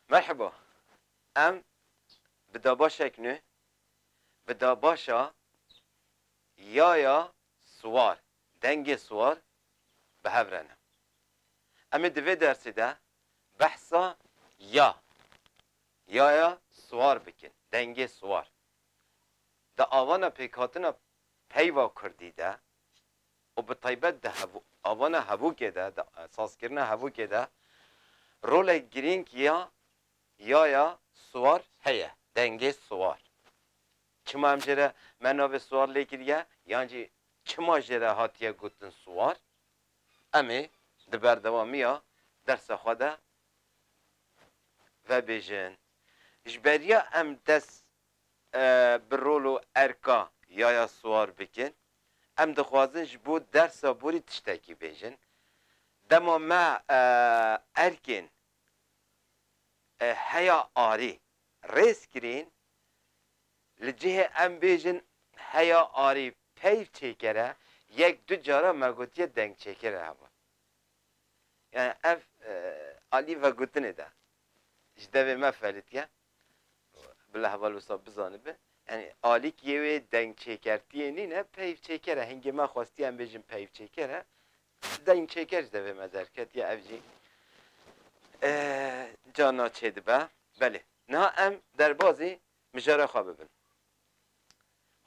مرحبا ام بدا باشک نو بدا باشا یا سوار دنگ سوار به هفرنه امی دوی درسی ده بحثا یا سوار بکن دنگ سوار دا آوانا پیکاتنا پیوا کردی ده و به طیبت ده آوانا هبو که ده اساس کرنه هبو که ده رول گرینگ یا سوار هیه دنگ سوار چما هم جره منو به سوار لیکریه یعنی چما جره هاتیه گوتن سوار امی دبر دوامی ها درس خواده و بیجن جبریا ام دست برولو ارکا یا سوار بکن ام دخوازن جبو درس بوری تشتاکی بیجن دما ما ارکن هيا آري ريس كرين لجهة ام بيجن هيا آري پیف چکره یک دو جارا مگوتیه دنگ چکره هوا يعني اف آلی و گوتنه ده جده ما فعلیتیه بالله حوال صاحب بزانه به يعني آلی که یه دنگ چکرتیه نینه پیف چکره هنگی ما خواستی ام بيجن پیف چکره دنگ چکر جده ما درکت یا افجی جانا چه دبه بله نه ام در بازی مجاره خواه ببین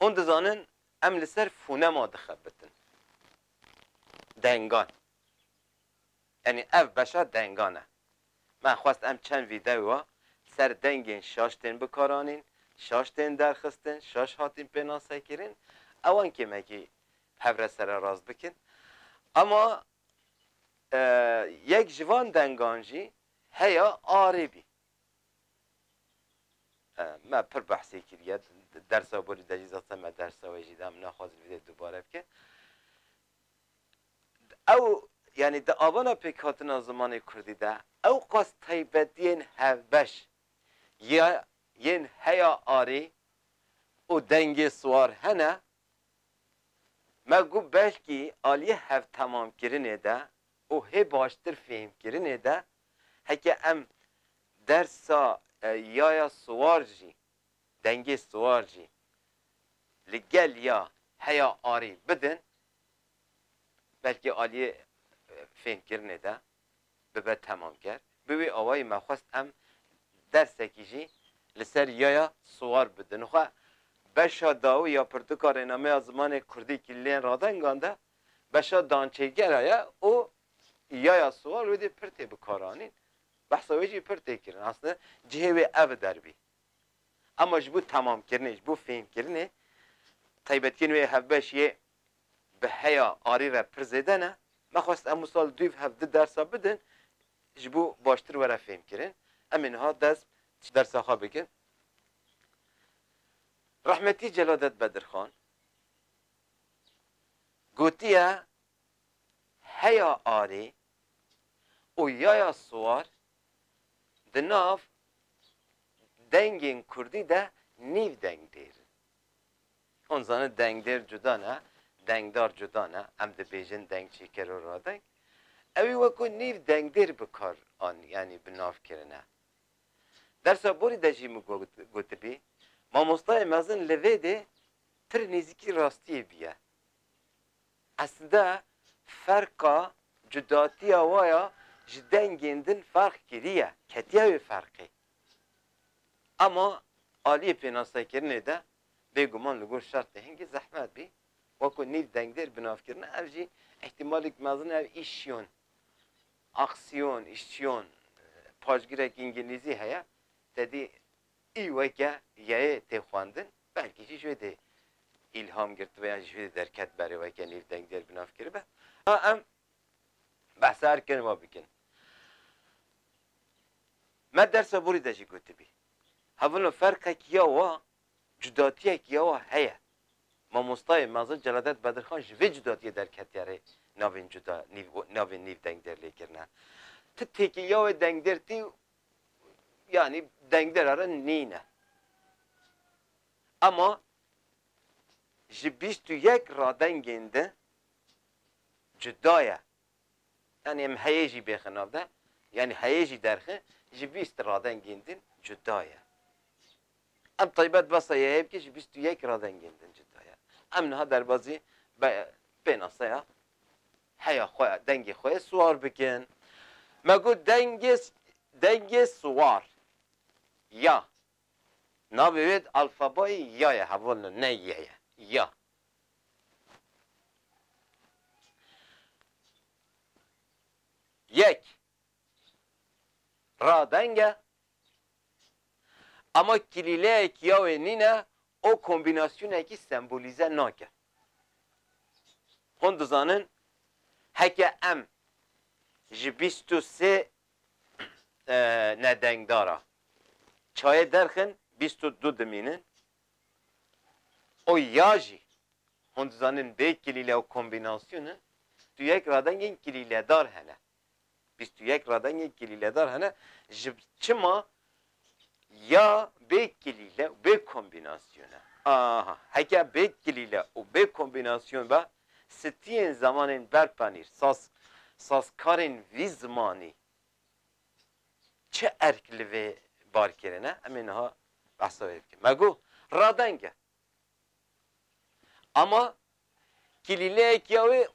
هون دزانن ام لسر فونه ما دخبتن دنگان یعنی اف بشا دنگانه من خواست ام چند ویدیو سر دنگین شاشتین بکارانین شاشتین درخستین شاش هاتین پناسه کرین اوان که مگی هفره سر راز بکن اما یک جوان دنگانجی هيا آربي ما پر بحثی کریه درس بوری دجیزات ما درس ویجی دام نخواز ویدیو دوباره بکن او يعني دا آوانا پیکاتنا زمان کردی ده او قاس تایبدین هفبش یا ین هيا آری و دنگ سوار هنه ما گو بلکی آلی هف تمام کرنه ده و هی باشتر فهم کرنه ده هکه ام درسا یا سوار جی دنگی سوار جی لگل یا هیا آری بدن بلکه آلی فهم کرنه ده ببه تمام کرد ببی آوای مخواست ام درسکی جی لسر یا سوار بدن خواه بشا داو یا پرتکار نامه آزمان کردی کلین رادنگانده بشا دانچهگر آیا او یا سوار ویدی پرتی بکارانین بحثا ویجی پر تکرن اصلا جهوی او دربی اما جبو تمام کرنه جبو فهم کرنه طیبت کنوی هفبش یه به هیا آری را پرزیده نه ما خواست امو سال دویف هفده درسا بدن جبو باشتر ورا فهم کرن امین ها دست درسا خواه بکن رحمتی جلادت بدرخان گوتیه هیا آری و یا سوار دناف دنگین کردی ده نیو دنگ دیر اون زانه دنگ دیر جدا نه دنگدار جدا نه ام ده بیجن دنگ چیکر رو را دنگ اوی وکو نیو دنگ دیر بکار آن یعنی بناف کرنه در سابوری دجی مو گوت بی ما مستای مزن لوه ده تر نیزیکی راستی بیه اصلا فرقا جداتی آوایا جدنگیندن فرق کریه کتیه فرقی اما آلی پیناسته کرنه ده بگمان لگور شرط هنگی زحمت بی وکو نیو دنگ دیر بناف کرنه او جی احتمالی مزن او ایشیون اکسیون ایشیون پاشگیرک انگلیزی هیا تدی ای وکه یه تخواندن بلکه چی شده ilham girdi veya şöyle derket beri ve kendi evden gider bir nafkiri be. Am bahse erken ma bikin. Ma derse buri da jî gotibi. Havunu farkek ya wa cudatiyek ya wa heye. Mamostay mazın Celadet Bedirxan ji vê cudatiye derket yare navên cuda navên nîv dengder lê kirine. Ti têkî ya wê dengdertî yani dengder ara nîne. Ama ji bîst û yek radengên de cuda ye. Yani em heyê jî bêxinav de yani heyê jî derxe جبیست رادن گیندن جدایه ام طیبت بسا یه هیب که جبیست یک رادن گیندن جدایه ام نه در بازی بیناسه هیا خواه دنگی خواه سوار بکن مگو دنگ سوار یا نابید الفابای یا حوالنا نه یا یک را دنگه اما کلیله یا و نینه او کومبیناسیون اکی سمبولیزه ناکه هون دزانن هکه ام جبیستو سه ندنگ داره چای درخن 22 دمینن او یاجی هون دزانن به کلیله او کومبیناسیونه تو یک رادنگ این کلیله دار هنه 21 رادنگ این کلیله دار هنه چما یا به کلیله و به کومبیناسیونه آها هکه به کلیله و به کومبیناسیون با ستین زمان برپنیر سازکارین وی زمانی چه ارکلی و بار کرنه امین ها بحثا بکنم مگو رادنگه اما کلیله اکیاوی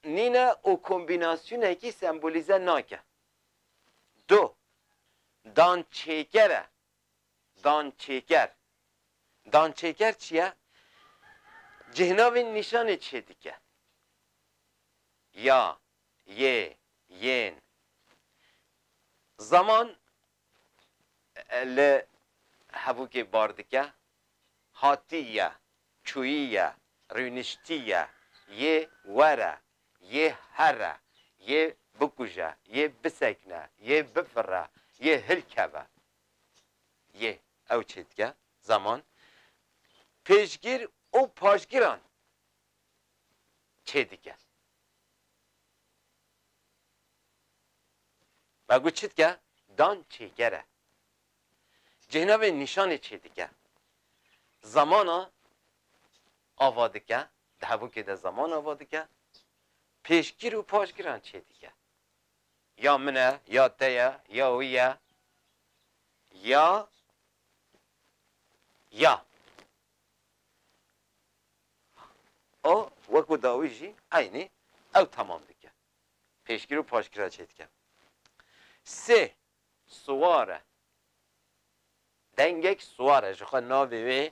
نینه او کومبیناسیون اکی سمبولیزه ناکه دو دانچیکر چیه؟ جهناوی نشانه چه دیگه یا ین زمان ل هبوکی باردکه هاتیه چویه رونشتیه یه وره یه هره یه بکوژه یه بسکنه یه بفره یه هلکبه یه او چه دیگه زمان پیشگیر او پاشگیران چه دیگه بگو چه دیگه دان چه گره جهنه نشان چه دیگه زمانا آواده که دهبو که ده زمان آواده که پیشگیر و پاشگیران چه دیگه یا منه یا تیه یا ویه یا او وکو داویجی aynı او tamam دیگه پیشگیر و پاشگیران چه دیگه سه سواره دنگک سواره جخوا ناوی وی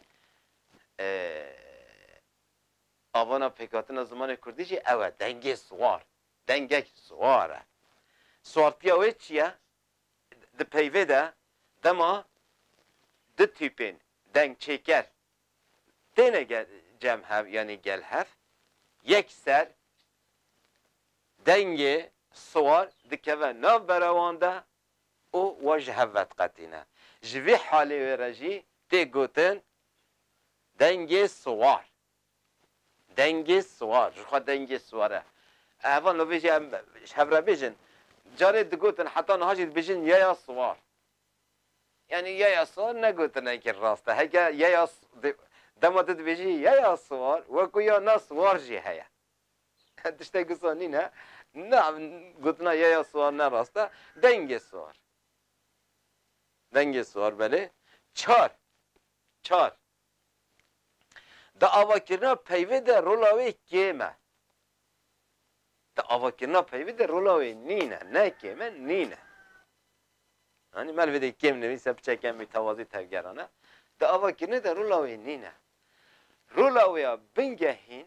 آوانا پیکاتن زمان کردی چی اوه دنگ سوار دنگک سواره سوارتیا وی چیه ده پیوه ده دما ده تیپین دنگ چیکر دینه جمع هف یعنی گل هف یک سر دنگ سوار دکوه ناو براوانده او وجه هفت قطینه جوی حالی و رجی تی گوتن دنگ سوار جخوا دنگ سواره اوان لو بیجی هفره بیجن جاره دگوتن حتی نهاجید بیجن یا سوار یعنی یا سوار نگوتن اینکه راسته هگه یا دمادت بیجی یا سوار وکو یا نا سوار جی هیا دشته گسانی نه نه گوتنا یا سوار نه راسته دنگ سوار بله چار دا آواکرنا پیوه ده رولاوی کیمه دا آواکرنا پیوه ده رولاوی نینه نه کیمه نینه یعنی ملوی ده کیم نویسه بچکم میتوازی تفگرانه دا آواکرنا ده رولاوی نینه رولاوی ها بنگهین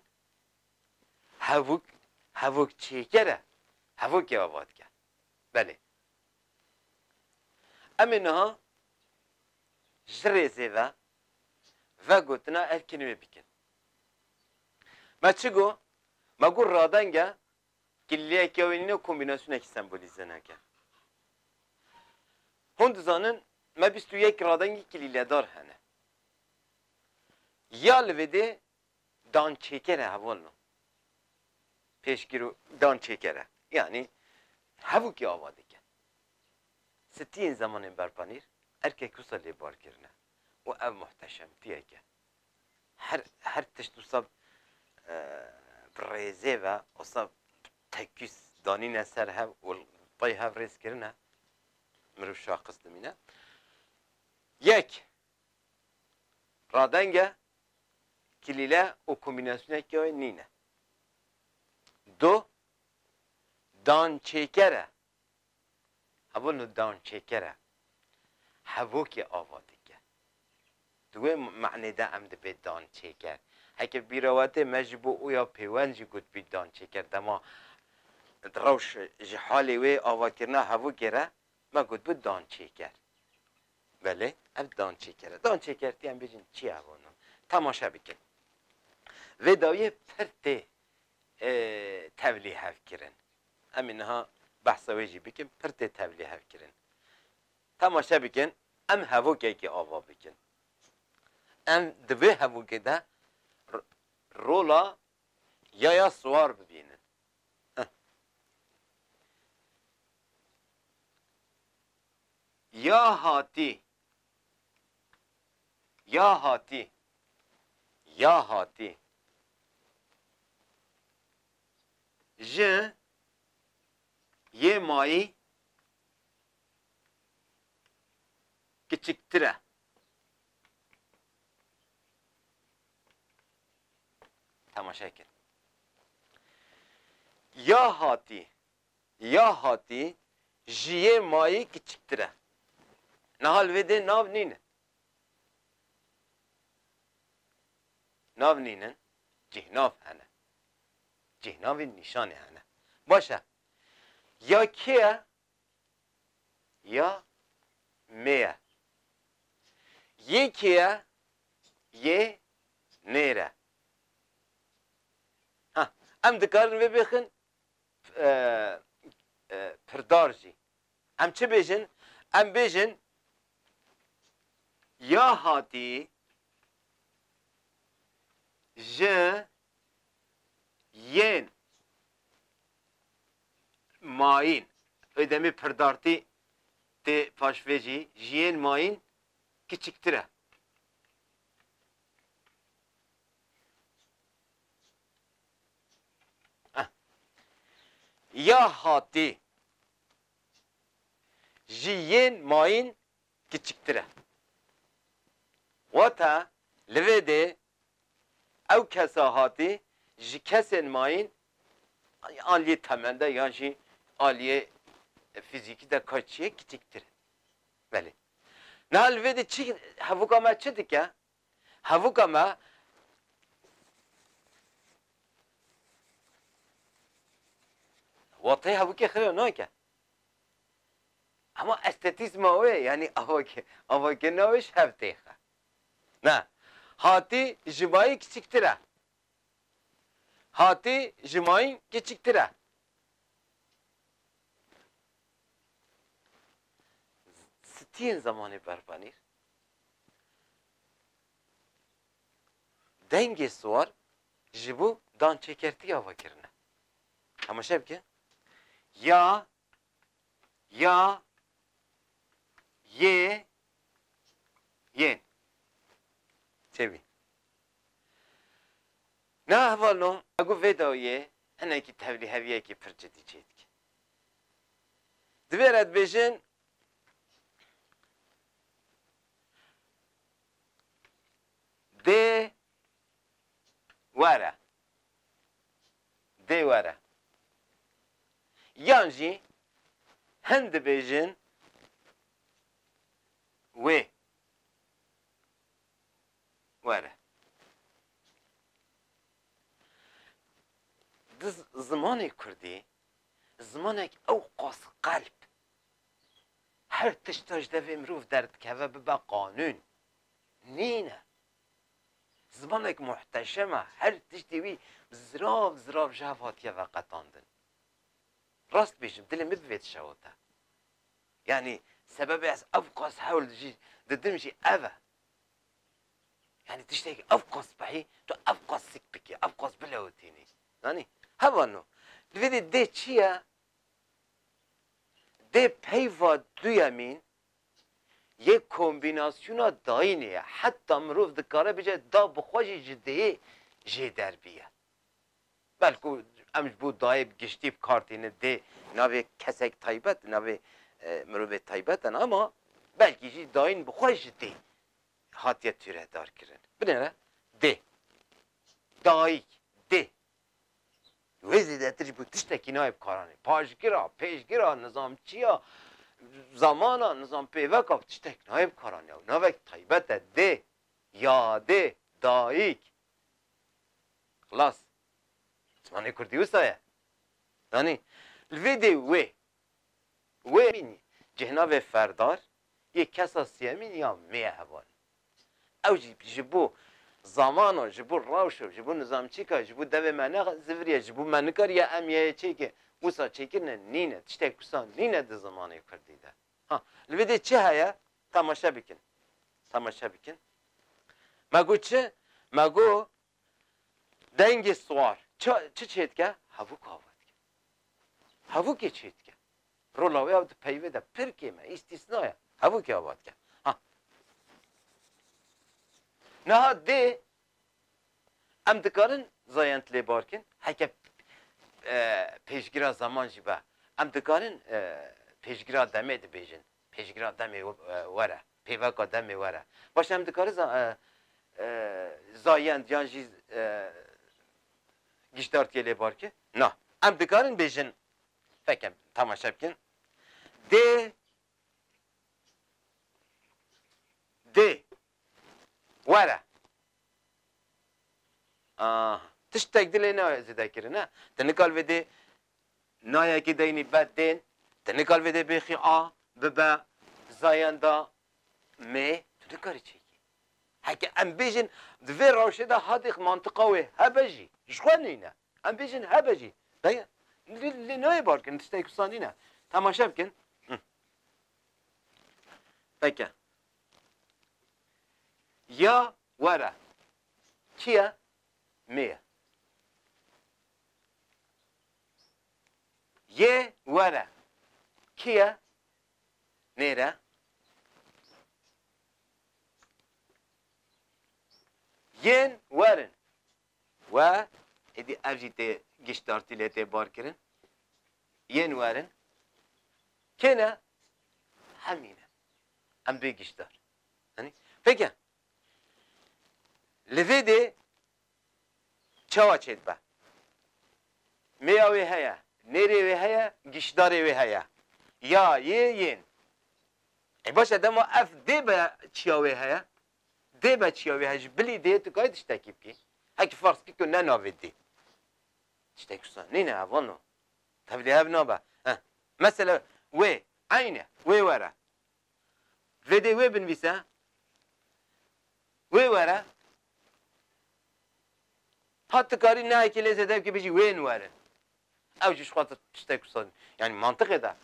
هوک چیکره هوک آواد کرد بله امینها جریزه و گوتنا ارکنی بکن ما چه گو؟ ما گو رادنگه کلیه که اوینی و کومبیناسیون اکی سمبولیزه نکن هند زانن ما 21 رادنگی کلیه دار هنه یا لویده دان چیکره هوالنو پیشگیرو دان چیکره یعنی هفو که آواده کن ستین زمان برپانیر ارکه کسا لی بار کرنه و او محتشم تیه که هر تشتو صاب ریزه و اصاب تکیس دانی نسر هف و طای هف ریز کرنه مروف شاخص دمینه یک رادنگه کلیله و کومبیناسیونه که نینه دو دان چیکره هبونو دان چیکره هبو که آواده که دوی معنی ده امده به دان چیکر هکه بیروته مجبو او یا پیونجی گود بی دان چیکر دما دروش جحالی وی آواد کرنا هبو گره ما گود بود دان چیکر بله اب دان چیکره دان چیکر تیم بیجین چی هبونو تماشا بکن و دایه پرته تبلیغ هف کرن امینها بحث ویجی بکن پرته تبلیغ هف کرن تماشا بکن ام هفو که آوا بکن ام دوی هفو که ده رولا یا سوار ببینن یا هاتی یا هاتی یا هاتی ج یه مایی küçüktüre. Tamaşa edin. Ya hati jiye mayı küçüktüre. Nahal vede nav nine. Nav ninen cihnav hene. Cihnavin nişanı hene. Başa. Ya kiye ya meye. Ye kiye ye nere. Ha, em dikarın ve bakın pirdarji. Em çi bejin? Em bejin ya hati je yen mayin ödemi pirdarti te paşveci yen mayin küçüktüre. Ya hati jiyen mayin küçüktüre. Vata levede ev kesahati ji kesen mayin aliye temelde yani aliye fiziki de kaçıya küçüktüre. Böyle. Nal vede çi havukama çıdık ya. Havukama Vatayı havuki khire ne ki? Ama estetizm o yani avaki ne iş hafteyi. Ne? Hati jimayı küçüktüre. Hati jimayı küçüktüre. Stiyen zamanı berbanir. Denge suar jibu dan çekerti avakirine. Ama şebke ya ye yen çevi ne havalno agu vedoye ana ki tevli haviye ki pircedi çetki dveret bejin de wara yani hend bejin ve wara Diz zamanı kurdi zamanek ew qas qalb her tiştaj de vemruf dert keve bibe qanun nine zamanek muhteşeme her tişti vi zrav javatiye ve qatandın rast bejim dilimi bivet şavata yani sebebi az avqas hawl dedim ji eve yani tişteki avqas bahi tu avqas sikbiki avqas bilawtini yani havano vedi de çiye de peyva duyamin ye kombinasyona dayine hatta mruf dikare bije da bixwaji ciddi jê derbiye belku em bu dayib giştîb kartîne de navê kesek taybet navê مروه تایبتن اما بلکی جی داین بخواهش دی هاتیه تیره دار کرن بنره دی دایک دی وزی ده ترش بود تشتکی نایب کارانه پاشگیرا پیشگیرا نظام چیا زمانا نظام پیوکا تشتک نایب کارانه نوک تایبت دی یاده دایک خلاص اسمانه کردی وستایه یعنی الویدی وی مینی جهناو فردار یک کسا سیمین یا میه هوان او جبو زمانا جبو راوشو جبو نظام چیکا جبو دو منه زوریه جبو منکار یا امیه چیکه وسا چیکرنه نینه تشتک کسان نینه ده زمانه کردی ده ها الویدی چه هیا تماشا بکن مگو چه مگو دنگ سوار چه چیت که هفوک آواد که هفوک چیت که رولاوی آواد پیوه ده پر که ما استثناء هفوک آواد که نه ده ام دکارن زاینت لی بارکن هکه پیشگیرا زمان جیبه ام دکارن پیشگیرا دمه ده بیجن پیشگیرا دمه وره پیوکا دمه وره باشه ام دکارن زایند یان جیز گiştart لی بارکه نه ام دکارن بیجن فکر تماشا بکن ده وره تشتاق دلی نه زده کرده نه تنکال ویده نایا کی دینی بد دین تنکال ویده بخی ببا زایندا می تنکاری چی هکه ام بیجن دوی روشه ده حادق منطقه و هبجی شخوانی نه ام بیجن هبجی دیگه لنای بار کن تشتاق کسانی نه تماشا بکن فکر یا وره چیه میه یه وره کیه نیره ین ورن و ادی افجی ته گشتارتی لیته بار کرن ین ورن کنه همینه ام دوی گشتار hani peki levede çava çetba meyavi haya nere haya gişdare haya ya yin başa demo af de be çavi haya de be çavi haj bili de tu kaydı takip ki haki farz ki ne navedi işte kusan ne avano tabii ev naba mesela ve aynı ve vara ve de ve binvisa ve vara hatta kari ne ikile zedev ki biji ve vara اوجش خاطر تشتاق كسان يعني منطقه ده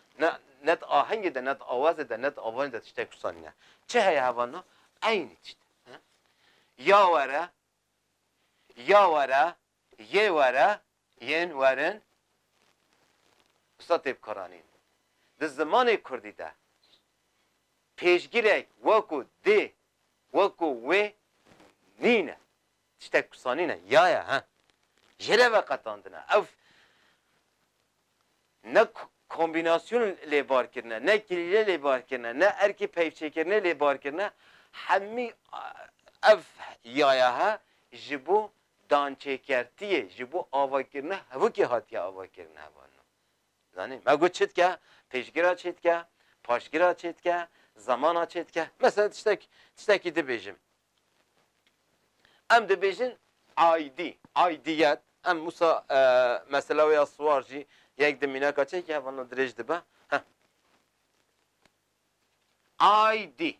net آهنگ ده net آواز ده net آواز ده تشتاق كسان نه چه هي هوانا عين تشت یا ورا یه ورا ین ورن استاتب کرانین ده زمان کردی ده پیشگیرک وکو ده وکو و نینه تشتاق كسانی نه یا ها جره وقتاندنه اوف نه kombinasyon لی بار کردن نه کلیله لی بار کردن نه ارکی پیف چکرنه لی بار کردن همی اف یایه ها جبو دان چکرتیه جبو آوا کردن هوا که هاتیه آوا کردن هوانو زنی مگو چید که پیشگیرا چید که پاشگیرا چید که زمانا چید که مثلا تشتکی ده بیجم ام ده بیجن عایدیت ام موسا مثلا ویا سوارجی یک دمینه کاچه که هفانو درج دبا آیدی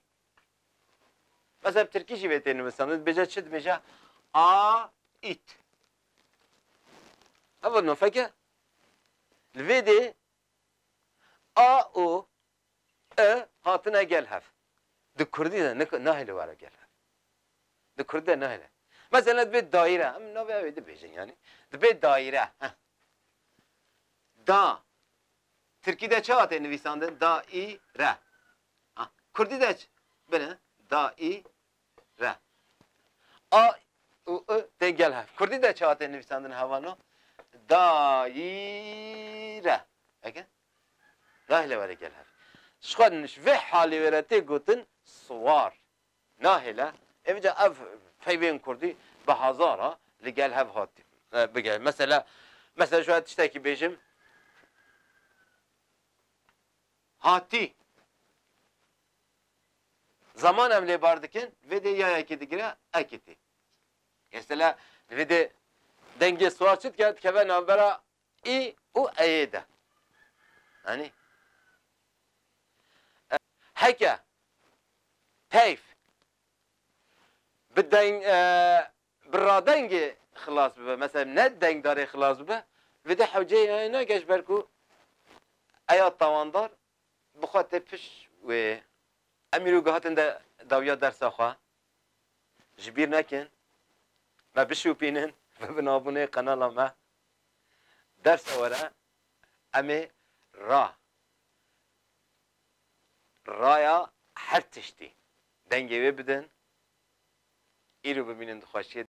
مثلا ترکیشی بیتینی مثلا بجا چید بجا آیت هفانو فکر الویدی او هاتنا گل هف ده کردی ده نهیل وارا گل هف ده کردی ده نهیل مثلا ده بید دایره هم نوی اویده بیجن یعنی ده بید دایره دا Türkiye'de çağatı nüvisandın da i re. Kürdi'de bene da i re. A u de gel ha. Kürdi'de çağatı nüvisandın havano da i re. Ege? Rahle var gel ha. شخوانش و حالی ورته گوتن سوار ناهلا evce ev peyvên Kurdî bi hazara li gel hev hatî bige mesela şu an tiştekî bêjim hatî zaman em lê bar dikin vê de yayekê digire ekitî mesela vê de dengê swar çi dike dikeve navbera î û eyê de hani heke peyv بالرادنگ خلاص ببه مثلا نه دنگ داره خلاص ببه و ده حوجه اینا گش برکو ایا تواندار بخواد پیش و امیرو گهاتن ده داویا درس آخوا جبیر نکن ما بشو پینن و بنابونه قنال ما درس اوره امی رایا هر تشتی دنگی بدن ایرو ببینن خوشی